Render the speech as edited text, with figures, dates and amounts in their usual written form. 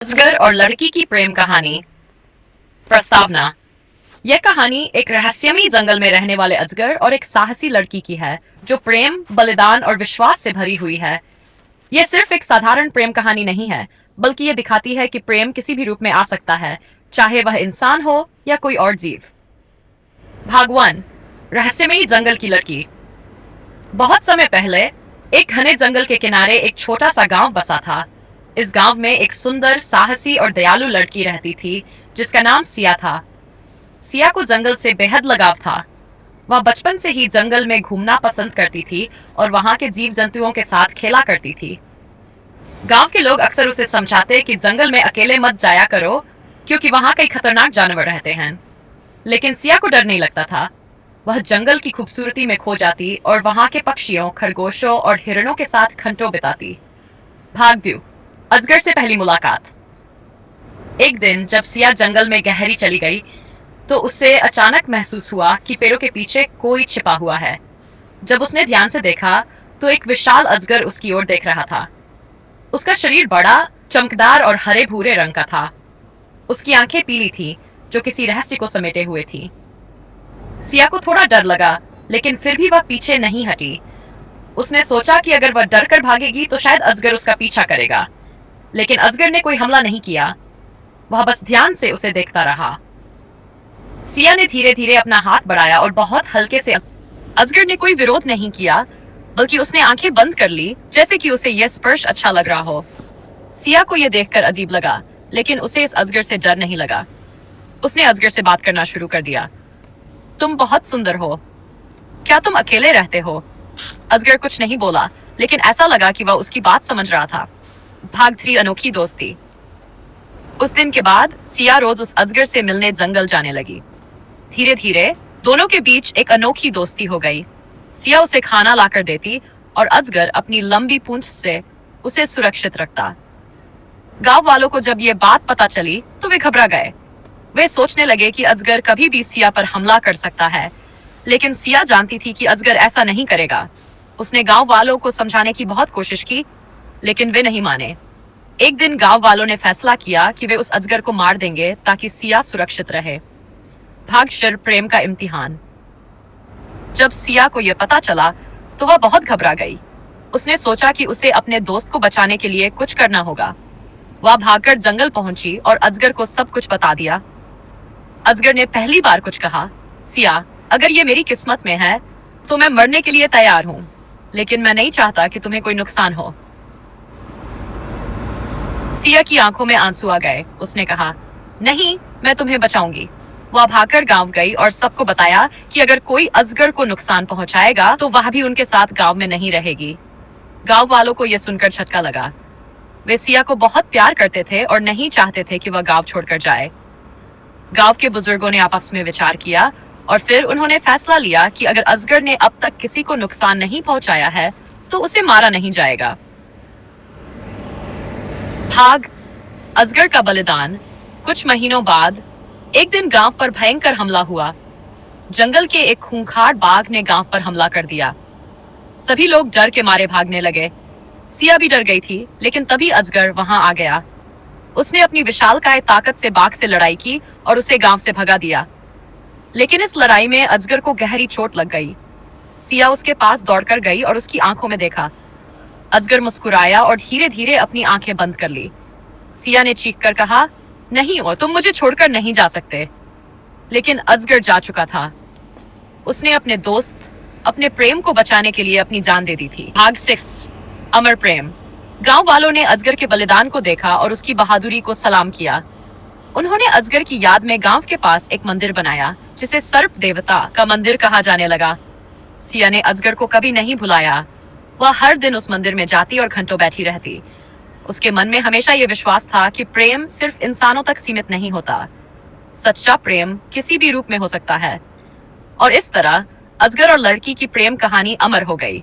अजगर और लड़की की प्रेम कहानी। प्रस्तावना। यह कहानी एक रहस्यमयी जंगल में रहने वाले अजगर और एक साहसी लड़की की है जो प्रेम, बलिदान और विश्वास से भरी हुई है। यह सिर्फ एक साधारण प्रेम कहानी नहीं है, बल्कि यह दिखाती है कि प्रेम किसी भी रूप में आ सकता है, चाहे वह इंसान हो या कोई और जीव। भाग 1। रहस्यमयी जंगल की लड़की। बहुत समय पहले एक घने जंगल के किनारे एक छोटा सा गांव बसा था। इस गांव में एक सुंदर, साहसी और दयालु लड़की रहती थी जिसका नाम सिया था। सिया को जंगल से बेहद लगाव था। वह बचपन से ही जंगल में घूमना पसंद करती थी और वहां के जीव जंतुओं के साथ खेला करती थी। गांव के लोग अक्सर उसे समझाते कि जंगल में अकेले मत जाया करो, क्योंकि वहां कई खतरनाक जानवर रहते हैं। लेकिन सिया को डर नहीं लगता था। वह जंगल की खूबसूरती में खो जाती और वहां के पक्षियों, खरगोशों और हिरणों के साथ घंटों बिताती। भाग 2। अजगर से पहली मुलाकात। एक दिन जब सिया जंगल में गहरी चली गई, तो उसे अचानक महसूस हुआ कि पेड़ों के पीछे कोई छिपा हुआ है। जब उसने ध्यान से देखा तो एक विशाल अजगर उसकी ओर देख रहा था। उसका शरीर बड़ा, चमकदार और हरे भूरे रंग का था। उसकी आंखें पीली थी, जो किसी रहस्य को समेटे हुए थी। सिया को थोड़ा डर लगा, लेकिन फिर भी वह पीछे नहीं हटी। उसने सोचा कि अगर वह डर कर भागेगी तो शायद अजगर उसका पीछा करेगा। लेकिन अजगर ने कोई हमला नहीं किया। वह बस ध्यान से उसे देखता रहा। सिया ने धीरे धीरे अपना हाथ बढ़ाया और बहुत हल्के से। अजगर ने कोई विरोध नहीं किया, बल्कि उसने आंखें बंद कर ली, जैसे कि उसे यह स्पर्श अच्छा लग रहा हो। सिया को यह देखकर अजीब लगा, लेकिन उसे इस अजगर से डर नहीं लगा। उसने अजगर से बात करना शुरू कर दिया। तुम बहुत सुंदर हो। क्या तुम अकेले रहते हो? अजगर कुछ नहीं बोला, लेकिन ऐसा लगा कि वह उसकी बात समझ रहा था। भाग 3। अनोखी दोस्ती। उस दिन के बाद सिया रोज उस अजगर से मिलने जंगल जाने लगी। धीरे धीरे दोनों के बीच एक अनोखी दोस्ती हो गई। सिया उसे खाना लाकर देती और अजगर अपनी लंबी पूंछ से उसे सुरक्षित रखता। गांव वालों को जब ये बात पता चली तो वे घबरा गए। वे सोचने लगे कि अजगर कभी भी सिया पर हमला कर सकता है, लेकिन सिया जानती थी कि अजगर ऐसा नहीं करेगा। उसने गांव वालों को समझाने की बहुत कोशिश की, लेकिन वे नहीं माने। एक दिन गांव वालों ने फैसला किया कि वे उस अजगर को मार देंगे ताकि सिया सुरक्षित रहे। भाग 4। प्रेम का इम्तिहान। जब सिया को यह पता चला तो वह बहुत घबरा गई। उसने सोचा कि उसे अपने दोस्त को बचाने के लिए कुछ करना होगा। वह भागकर जंगल पहुंची और अजगर को सब कुछ बता दिया। अजगर ने पहली बार कुछ कहा, सिया, अगर ये मेरी किस्मत में है तो मैं मरने के लिए तैयार हूँ, लेकिन मैं नहीं चाहता कि तुम्हें कोई नुकसान हो। सिया की आंखों में आंसू आ गए। उसने कहा, नहीं, मैं तुम्हें बचाऊंगी। वह भागकर गांव गई और सबको बताया कि अगर कोई अजगर को नुकसान पहुंचाएगा तो वह भी उनके साथ गांव में नहीं रहेगी। गांव वालों को यह सुनकर झटका लगा। वे सिया को बहुत प्यार करते थे और नहीं चाहते थे कि वह गांव छोड़कर जाए। गांव के बुजुर्गों ने आपस में विचार किया और फिर उन्होंने फैसला लिया कि अगर अजगर ने अब तक किसी को नुकसान नहीं पहुंचाया है तो उसे मारा नहीं जाएगा। भाग अजगर का बलिदान। कुछ महीनों बाद एक दिन गांव पर भयंकर हमला हुआ। जंगल के एक खूंखार बाघ ने गांव पर हमला कर दिया। सभी लोग डर के मारे भागने लगे। सिया भी डर गई थी, लेकिन तभी अजगर वहां आ गया। उसने अपनी विशालकाय ताकत से बाघ से लड़ाई की और उसे गांव से भगा दिया। लेकिन इस लड़ाई में अजगर को गहरी चोट लग गई। सिया उसके पास दौड़कर गई और उसकी आंखों में देखा। अजगर मुस्कुराया और धीरे धीरे अपनी आंखें बंद कर ली। सिया ने चीखकर कहा, नहीं, और तुम मुझे छोड़कर नहीं जा सकते। लेकिन अजगर जा चुका था। उसने अपने दोस्त, अपने प्रेम को बचाने के लिए अपनी जान दे दी थी। भाग 6। अमर प्रेम। गांव वालों ने अजगर के बलिदान को देखा और उसकी बहादुरी को सलाम किया। उन्होंने अजगर की याद में गांव के पास एक मंदिर बनाया, जिसे सर्प देवता का मंदिर कहा जाने लगा। सिया ने अजगर को कभी नहीं भुलाया। वह हर दिन उस मंदिर में जाती और घंटों बैठी रहती। उसके मन में हमेशा यह विश्वास था कि प्रेम सिर्फ इंसानों तक सीमित नहीं होता। सच्चा प्रेम किसी भी रूप में हो सकता है। और इस तरह अजगर और लड़की की प्रेम कहानी अमर हो गई।